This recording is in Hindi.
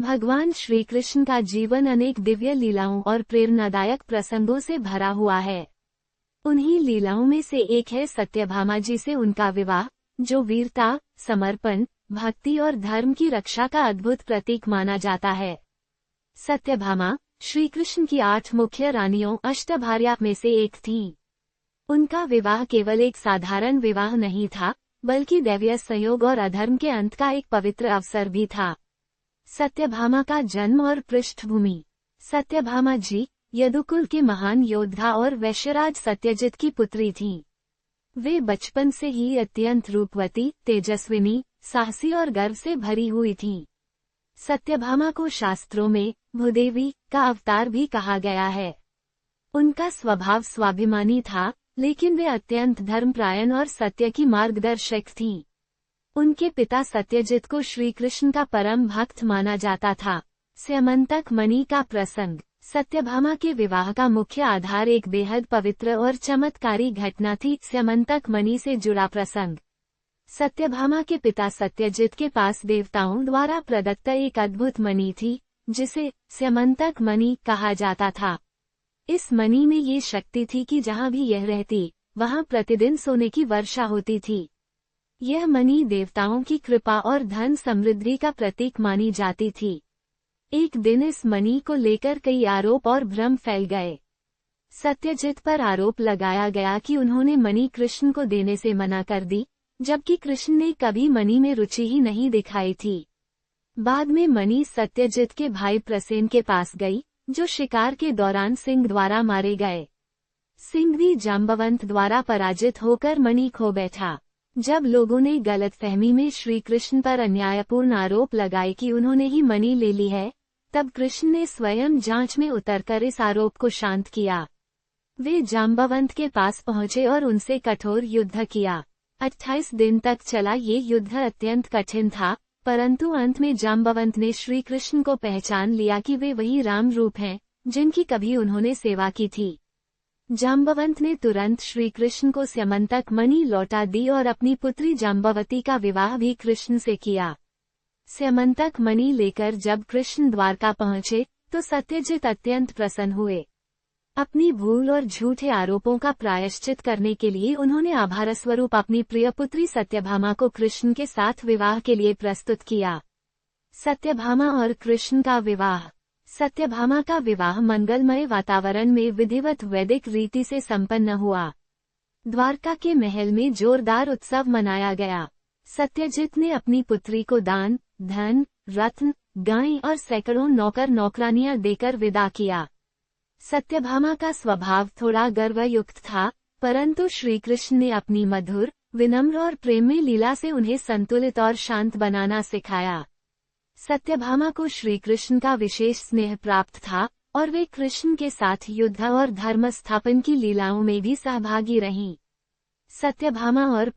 भगवान श्री कृष्ण का जीवन अनेक दिव्य लीलाओं और प्रेरणादायक प्रसंगों से भरा हुआ है। उन्हीं लीलाओं में से एक है सत्यभामा जी से उनका विवाह, जो वीरता, समर्पण, भक्ति और धर्म की रक्षा का अद्भुत प्रतीक माना जाता है। सत्यभामा श्री कृष्ण की 8 मुख्य रानियों अष्टभार्या में से एक थी। उनका विवाह केवल एक साधारण विवाह नहीं था, बल्कि दैवीय संयोग और अधर्म के अंत का एक पवित्र अवसर भी था। सत्यभामा का जन्म और पृष्ठभूमि। सत्यभामा जी यदुकुल के महान योद्धा और वैश्यराज सत्यजित की पुत्री थीं। वे बचपन से ही अत्यंत रूपवती, तेजस्विनी, साहसी और गर्व से भरी हुई थीं। सत्यभामा को शास्त्रों में भूदेवी का अवतार भी कहा गया है। उनका स्वभाव स्वाभिमानी था, लेकिन वे अत्यंत धर्मपरायण और सत्य की मार्गदर्शक थीं। उनके पिता सत्यजित को श्री कृष्ण का परम भक्त माना जाता था। स्यमंतक मणि का प्रसंग। सत्यभामा के विवाह का मुख्य आधार एक बेहद पवित्र और चमत्कारी घटना थी, स्यमंतक मणि से जुड़ा प्रसंग। सत्यभामा के पिता सत्यजित के पास देवताओं द्वारा प्रदत्त एक अद्भुत मणि थी, जिसे स्यमंतक मणि कहा जाता था। इस मणि में ये शक्ति थी कि जहाँ भी यह रहती, वहाँ प्रतिदिन सोने की वर्षा होती थी। यह मणि देवताओं की कृपा और धन समृद्धि का प्रतीक मानी जाती थी। एक दिन इस मणि को लेकर कई आरोप और भ्रम फैल गए। सत्यजित पर आरोप लगाया गया कि उन्होंने मणि कृष्ण को देने से मना कर दी, जबकि कृष्ण ने कभी मणि में रुचि ही नहीं दिखाई थी। बाद में मणि सत्यजित के भाई प्रसेन के पास गई, जो शिकार के दौरान सिंह द्वारा मारे गए। सिंह भी जाम्बवंत द्वारा पराजित होकर मणि खो बैठा। जब लोगों ने गलतफहमी में श्री कृष्ण पर अन्यायपूर्ण आरोप लगाए कि उन्होंने ही मणि ले ली है, तब कृष्ण ने स्वयं जांच में उतरकर इस आरोप को शांत किया। वे जाम्बवंत के पास पहुंचे और उनसे कठोर युद्ध किया। 28 दिन तक चला ये युद्ध अत्यंत कठिन था, परंतु अंत में जाम्बवंत ने श्री कृष्ण को पहचान लिया कि वे वही राम रूप हैं, जिनकी कभी उन्होंने सेवा की थी। जाम्बवंत ने तुरंत श्री कृष्ण को स्यमंतक मणि लौटा दी और अपनी पुत्री जाम्बवती का विवाह भी कृष्ण से किया। स्यमंतक मणि लेकर जब कृष्ण द्वारका पहुंचे, तो सत्यजित अत्यंत प्रसन्न हुए। अपनी भूल और झूठे आरोपों का प्रायश्चित करने के लिए उन्होंने आभार स्वरूप अपनी प्रिय पुत्री सत्यभामा को कृष्ण के साथ विवाह के लिए प्रस्तुत किया। सत्यभामा और कृष्ण का विवाह। सत्यभामा का विवाह मंगलमय वातावरण में विधिवत वैदिक रीति से संपन्न हुआ। द्वारका के महल में जोरदार उत्सव मनाया गया। सत्यजित ने अपनी पुत्री को दान, धन, रत्न, गाय और सैकड़ों नौकर नौकरानियां देकर विदा किया। सत्यभामा का स्वभाव थोड़ा गर्वयुक्त था, परंतु श्री कृष्ण ने अपनी मधुर, विनम्र और प्रेममय लीला से उन्हें संतुलित और शांत बनाना सिखाया। सत्यभामा को श्री कृष्ण का विशेष स्नेह प्राप्त था और वे कृष्ण के साथ युद्ध और धर्म स्थापन की लीलाओं में भी सहभागी रहीं। सत्यभामा और